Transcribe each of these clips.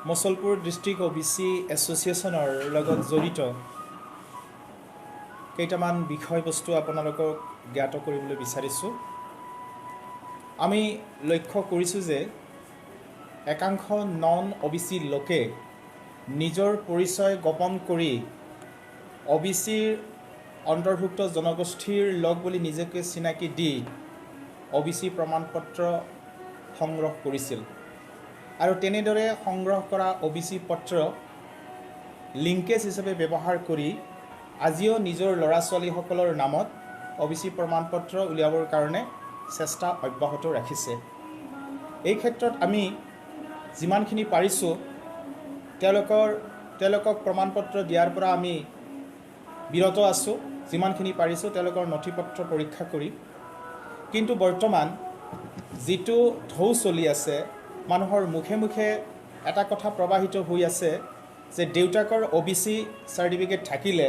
Musalpur district OBC এছ'চিয়েশ্যনৰ লগত জড়িত কেইটামান বিষয়বস্তু আপোনালোকক জ্ঞাত কৰিবলৈ বিচাৰিছোঁ। আমি লক্ষ্য কৰিছোঁ যে একাংশ নন OBC লোকে নিজৰ পৰিচয় গোপন কৰি OBCৰ অন্তৰ্ভুক্ত জনগোষ্ঠীৰ লোক বুলি নিজকে চিনাকি দি OBC প্ৰমাণপত্ৰ সংগ্ৰহ কৰিছিল আৰু তেনেদৰে সংগ্ৰহ কৰা OBC পত্ৰ লিংকেজ হিচাপে ব্যৱহাৰ কৰি আজিও নিজৰ ল'ৰা ছোৱালীসকলৰ নামত OBC প্ৰমাণপত্ৰ উলিয়াবৰ কাৰণে চেষ্টা অব্যাহত ৰাখিছে। এই ক্ষেত্ৰত আমি যিমানখিনি পাৰিছোঁ তেওঁলোকক প্ৰমাণপত্ৰ দিয়াৰ পৰা আমি বিৰত আছোঁ, যিমানখিনি পাৰিছোঁ তেওঁলোকৰ নথিপত্ৰ পৰীক্ষা কৰি। কিন্তু বৰ্তমান যিটো ঢৌ চলি আছে, মানুহৰ মুখে মুখে এটা কথা প্ৰবাহিত হৈ আছে যে দেউতাকৰ OBC চাৰ্টিফিকেট থাকিলে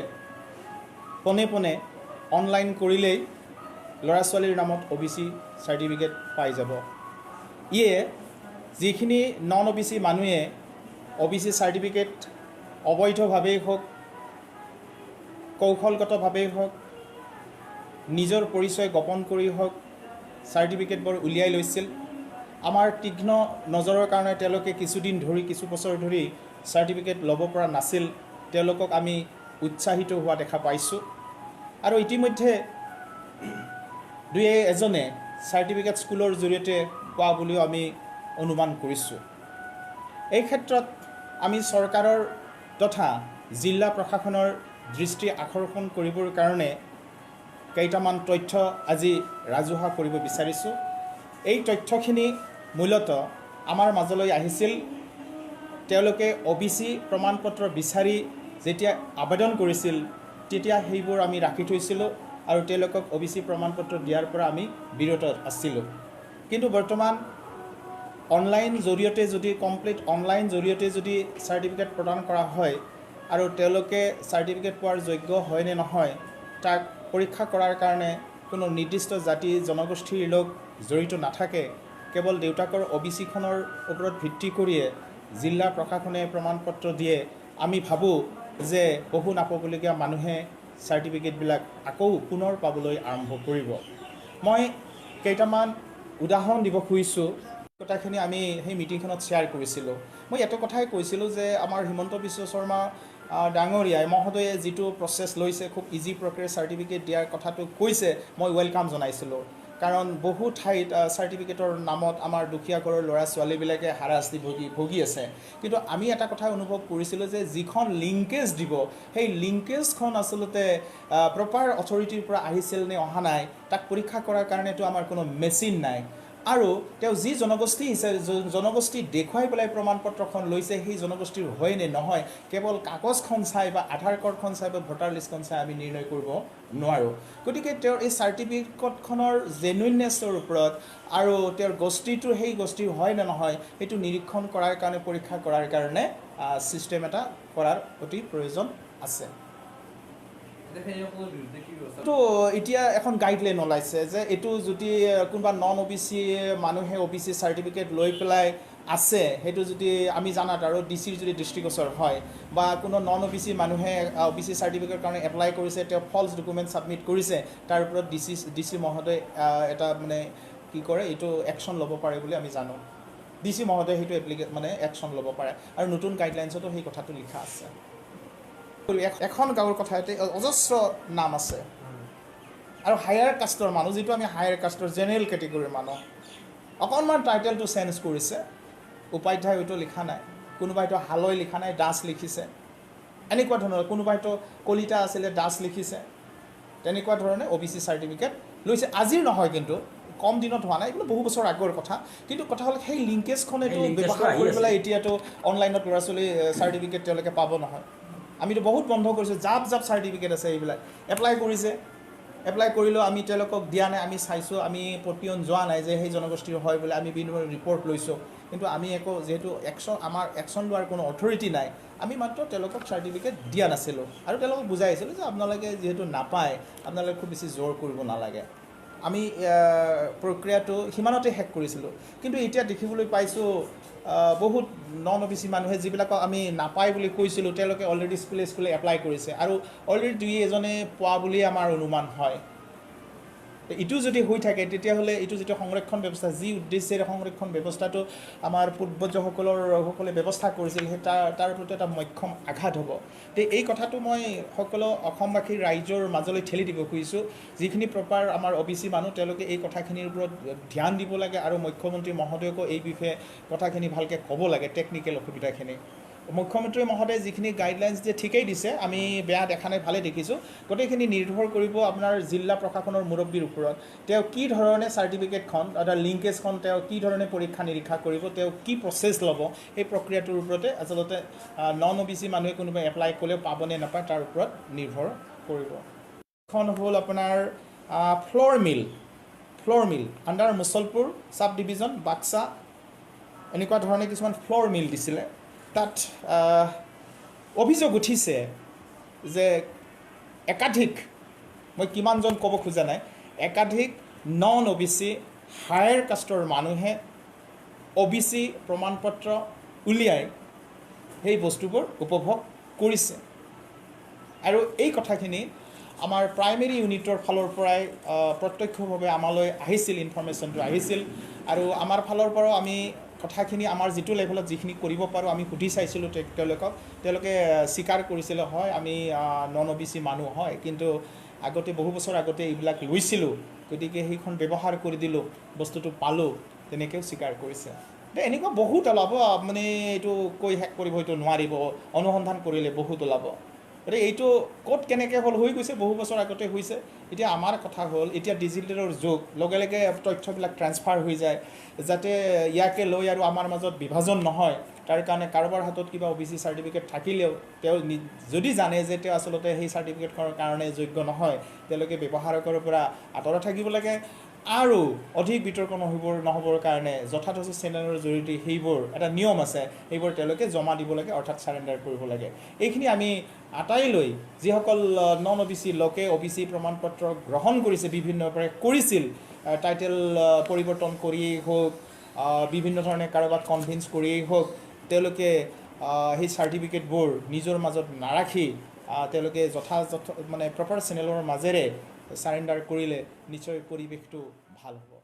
পোনে পোনে অনলাইন কৰিলেই ল'ৰা ছোৱালীৰ নামত OBC চাৰ্টিফিকেট পাই যাব। ইয়ে যিখিনি নন OBC মানুহে OBC চাৰ্টিফিকেট অবৈধভাৱেই হওক, কৌশলগতভাৱেই হওক, নিজৰ পৰিচয় গোপন কৰি হওক চাৰ্টিফিকেটবোৰ উলিয়াই লৈছিল। আমাৰ তীক্ষ্ণ নজৰৰ কাৰণে তেওঁলোকে কিছুদিন ধৰি, কিছু বছৰ ধৰি চাৰ্টিফিকেট ল'ব পৰা নাছিল। তেওঁলোকক আমি উৎসাহিত হোৱা দেখা পাইছোঁ আৰু ইতিমধ্যে দুই এজনে চাৰ্টিফিকেট স্কুলৰ জৰিয়তে পোৱা বুলিও আমি অনুমান কৰিছোঁ। এই ক্ষেত্ৰত আমি চৰকাৰৰ তথা জিলা প্ৰশাসনৰ দৃষ্টি আকৰ্ষণ কৰিবৰ কাৰণে কেইটামান তথ্য আজি ৰাজহুৱা কৰিব বিচাৰিছোঁ। এই তথ্যখিনি মূলতঃ আমাৰ মাজলৈ আহিছিল তেওঁলোকে OBC প্ৰমাণপত্ৰ বিচাৰি যেতিয়া আবেদন কৰিছিল তেতিয়া সেইবোৰ আমি ৰাখি থৈছিলোঁ আৰু তেওঁলোকক OBC প্ৰমাণপত্ৰ দিয়াৰ পৰা আমি বিৰত আছিলোঁ। কিন্তু বৰ্তমান অনলাইন জৰিয়তে যদি অনলাইন জৰিয়তে যদি চাৰ্টিফিকেট প্ৰদান কৰা হয় আৰু তেওঁলোকে চাৰ্টিফিকেট পোৱাৰ যোগ্য হয় নে নহয় তাক পৰীক্ষা কৰাৰ কাৰণে কোনো নিৰ্দিষ্ট জাতি জনগোষ্ঠীৰ লোক জড়িত নাথাকে, কেৱল দেউতাকৰ OBCখনৰ ওপৰত ভিত্তি কৰিয়ে জিলা প্ৰশাসনে প্ৰমাণপত্ৰ দিয়ে। আমি ভাবোঁ যে বহু নাপাবলগীয়া মানুহে চাৰ্টিফিকেটবিলাক আকৌ পুনৰ পাবলৈ আৰম্ভ কৰিব। মই কেইটামান উদাহৰণ দিব খুজিছোঁ। কথাখিনি আমি সেই মিটিংখনত শ্বেয়াৰ কৰিছিলোঁ। মই এটা কথাই কৈছিলোঁ যে আমাৰ হিমন্ত বিশ্ব শৰ্মা ডাঙৰীয়াই মহোদয়ে যিটো প্ৰচেছ লৈছে, খুব ইজি প্ৰক্ৰিয়াৰ চাৰ্টিফিকেট দিয়াৰ কথাটো কৈছে, মই ৱেলকাম জনাইছিলোঁ। কাৰণ বহু ঠাইত চাৰ্টিফিকেটৰ নামত আমাৰ দুখীয়া ঘৰৰ ল'ৰা ছোৱালীবিলাকে হাৰাশাস্তি ভুগি আছে। কিন্তু আমি এটা কথা অনুভৱ কৰিছিলোঁ যে যিখন লিংকেজ দিব সেই লিংকেজখন আচলতে প্ৰপাৰ অথৰিটিৰ পৰা আহিছিল নে অহা নাই তাক পৰীক্ষা কৰাৰ কাৰণেতো আমাৰ কোনো মেচিন নাই। আৰু তেওঁ যি জনগোষ্ঠী দেখুৱাই পেলাই প্ৰমাণপত্ৰখন লৈছে সেই জনগোষ্ঠীৰ হয় নে নহয় কেৱল কাগজখন চাই বা আধাৰ কাৰ্ডখন চাই বা ভোটাৰ লিষ্টখন চাই আমি নিৰ্ণয় কৰিব নোৱাৰোঁ। গতিকে তেওঁৰ এই চাৰ্টিফিকেটখনৰ জেনুইননেছৰ ওপৰত আৰু তেওঁৰ গোষ্ঠীটো সেই গোষ্ঠীৰ হয় নে নহয় সেইটো নিৰীক্ষণ কৰাৰ কাৰণে, পৰীক্ষা কৰাৰ কাৰণে ছিষ্টেম এটা কৰাৰ অতি প্ৰয়োজন আছে। তো এতিয়া এখন গাইডলাইন ওলাইছে যে এইটো যদি কোনোবা নন OBC মানুহে OBC চাৰ্টিফিকেট লৈ পেলাই আছে, সেইটো যদি আমি জানাত আৰু DCৰ যদি দৃষ্টিগোচৰ হয় বা কোনো নন OBC মানুহে OBC চাৰ্টিফিকেটৰ কাৰণে এপ্লাই কৰিছে, তেওঁ ফল্ছ ডকুমেণ্ট ছাবমিট কৰিছে, তাৰ ওপৰত DC মহোদয় এটা মানে কি কৰে এইটো একশ্যন ল'ব পাৰে বুলি আমি জানো। DC মহোদয়ে সেইটো একশ্যন ল'ব পাৰে আৰু নতুন গাইডলাইনছতো সেই কথাটো লিখা আছে। এখন গাঁৱৰ কথাতে অজস্ৰ নাম আছে আৰু হায়াৰ কাষ্টৰ মানুহ, যিটো আমি হায়াৰ কাষ্টৰ জেনেৰেল কেটেগৰীৰ মানুহ, অকণমান টাইটেলটো চেঞ্জ কৰিছে। উপাধ্যায় হয়তো লিখা নাই, কোনোবাইতো হালৈ লিখা নাই, দাস লিখিছে, এনেকুৱা ধৰণৰ, কোনোবাইতো কলিতা আছিলে দাস লিখিছে, তেনেকুৱা ধৰণে OBC চাৰ্টিফিকেট লৈছে। আজিৰ নহয়, কিন্তু কম দিনত হোৱা নাই, এইটো বহু বছৰ আগৰ কথা। কিন্তু কথা হ'ল সেই লিংকেজখনেতো ব্যৱহাৰ কৰি পেলাই এতিয়াতো অনলাইনত ল'ৰা ছোৱালী চাৰ্টিফিকেট তেওঁলোকে পাব নহয়। আমিতো বহুত বন্ধ কৰিছোঁ, জাপ চাৰ্টিফিকেট আছে এইবিলাক এপ্লাই কৰিছে, এপ্লাই কৰিলেও আমি তেওঁলোকক দিয়া নাই। আমি চাইছোঁ, আমি পতিয়ন যোৱা নাই যে সেই জনগোষ্ঠীৰ হয় বুলি, আমি বিভিন্ন ৰিপৰ্ট লৈছোঁ, কিন্তু আমি একো যিহেতু আমাৰ একশ্যন লোৱাৰ কোনো অথৰিটি নাই, আমি মাত্ৰ তেওঁলোকক চাৰ্টিফিকেট দিয়া নাছিলোঁ আৰু তেওঁলোকক বুজাইছিলোঁ যে আপোনালোকে যিহেতু নাপায় আপোনালোকে খুব বেছি জোৰ কৰিব নালাগে। আমি প্ৰক্ৰিয়াটো সিমানতে শেষ কৰিছিলোঁ। কিন্তু এতিয়া দেখিবলৈ পাইছোঁ বহুত নন অ' বি চি মানুহে যিবিলাকক আমি নাপায় বুলি কৈছিলোঁ তেওঁলোকে অলৰেডি স্কুলে এপ্লাই কৰিছে আৰু অলৰেডি দুই এজনে পোৱা বুলি আমাৰ অনুমান হয়। ইটো যদি হৈ থাকে তেতিয়াহ'লে এইটো যিটো সংৰক্ষণ ব্যৱস্থা যি উদ্দেশ্যেৰে সংৰক্ষণ ব্যৱস্থাটো আমাৰ পূৰ্বজসকলে ব্যৱস্থা কৰিছিল সেই তাৰ প্ৰতি এটা মক্ষম আঘাত হ'ব। তে এই কথাটো মই সকলো অসমবাসী ৰাইজৰ মাজলৈ ঠেলি দিব খুজিছোঁ, যিখিনি প্ৰপাৰ আমাৰ অ' বি চি মানুহ তেওঁলোকে এই কথাখিনিৰ ওপৰত ধ্যান দিব লাগে আৰু মুখ্যমন্ত্ৰী মহোদয়কো এই বিষয়ে কথাখিনি ভালকৈ ক'ব লাগে, টেকনিকেল অসুবিধাখিনি। মুখ্যমন্ত্ৰী মহোদয়ে যিখিনি গাইডলাইনছ দিয়ে ঠিকেই দিছে, আমি বেয়া দেখা নাই, ভালেই দেখিছোঁ। গোটেইখিনি নিৰ্ভৰ কৰিব আপোনাৰ জিলা প্ৰশাসনৰ মুৰব্বীৰ ওপৰত। তেওঁ কি ধৰণে চাৰ্টিফিকেটখন অৰ্থাৎ লিংকেজখন তেওঁ কি ধৰণে পৰীক্ষা নিৰীক্ষা কৰিব, তেওঁ কি প্ৰচেছ ল'ব, সেই প্ৰক্ৰিয়াটোৰ ওপৰতে আচলতে নন অ' বি চি মানুহে কোনোবাই এপ্লাই কৰিলেও পাবনে নাপায় তাৰ ওপৰত নিৰ্ভৰ কৰিব। এখন হ'ল আপোনাৰ flour mill under Mushalpur sub division Baksa, এনেকুৱা ধৰণে কিছুমান ফ্ল'ৰ মিল দিছিলে। তাত অভিযোগ উঠিছে যে একাধিক, মই কিমানজন ক'ব খোজা নাই, একাধিক নন অ' বি চি হায়াৰ কাষ্টৰ মানুহে অ' বি চি প্ৰমাণপত্ৰ উলিয়াই সেই বস্তুবোৰ উপভোগ কৰিছে। আৰু এই কথাখিনি আমাৰ প্ৰাইমেৰী ইউনিটৰ ফালৰ পৰাই প্ৰত্যক্ষভাৱে আমালৈ আহিছিল, ইনফৰ্মেশ্যনটো আহিছিল। আৰু আমাৰ ফালৰ পৰাও আমি কথাখিনি আমাৰ যিটো লেভেলত যিখিনি কৰিব পাৰোঁ আমি সুধি চাইছিলোঁ তেওঁলোকে স্বীকাৰ কৰিছিলে, হয় আমি নন অ' বি চি মানুহ হয়, কিন্তু আগতে বহু বছৰ আগতে এইবিলাক লৈছিলোঁ, গতিকে সেইখন ব্যৱহাৰ কৰি দিলোঁ, বস্তুটো পালোঁ, তেনেকৈও স্বীকাৰ কৰিছে। এনেকুৱা বহুত ওলাব, মানে এইটো কৈ শেষ কৰিব এইটো নোৱাৰিব, অনুসন্ধান কৰিলে বহুত ওলাব। গতিকে এইটো ক'ত কেনেকৈ হ'ল, হৈ গৈছে বহু বছৰ আগতে হৈছে। এতিয়া আমাৰ কথা হ'ল এতিয়া ডিজিটেলৰ যুগ, লগে লগে তথ্যবিলাক ট্ৰান্সফাৰ হৈ যায়, যাতে ইয়াকে লৈ আৰু আমাৰ মাজত বিভাজন নহয়। তাৰ কাৰণে কাৰোবাৰ হাতত কিবা অ' বি চি চাৰ্টিফিকেট থাকিলেও তেওঁ যদি জানে যে তেওঁ আচলতে সেই চাৰ্টিফিকেটখনৰ কাৰণে যোগ্য নহয়, তেওঁলোকে ব্যৱহাৰকৰ পৰা আঁতৰত থাকিব লাগে। আৰু অধিক বিতৰ্ক নহ'বৰ কাৰণে যথাযথ চেনেলৰ জৰিয়তে সেইবোৰ এটা নিয়ম আছে, সেইবোৰ তেওঁলোকে জমা দিব লাগে, অৰ্থাৎ চাৰেণ্ডাৰ কৰিব লাগে। এইখিনি আমি আটাইলৈ যিসকল নন অ' বি চি লোকে অ' বি চি প্ৰমাণপত্ৰ গ্ৰহণ কৰিছে, বিভিন্ন কৰিছিল, টাইটেল পৰিৱৰ্তন কৰিয়েই হওক, বিভিন্ন ধৰণে কাৰোবাক কনভিন্স কৰিয়েই হওক, তেওঁলোকে সেই চাৰ্টিফিকেটবোৰ নিজৰ মাজত নাৰাখি তেওঁলোকে যথাযথ মানে প্ৰপাৰ চেনেলৰ মাজেৰে চাৰেণ্ডাৰ কৰিলে নিশ্চয় পৰিৱেশটো ভাল হ'ব।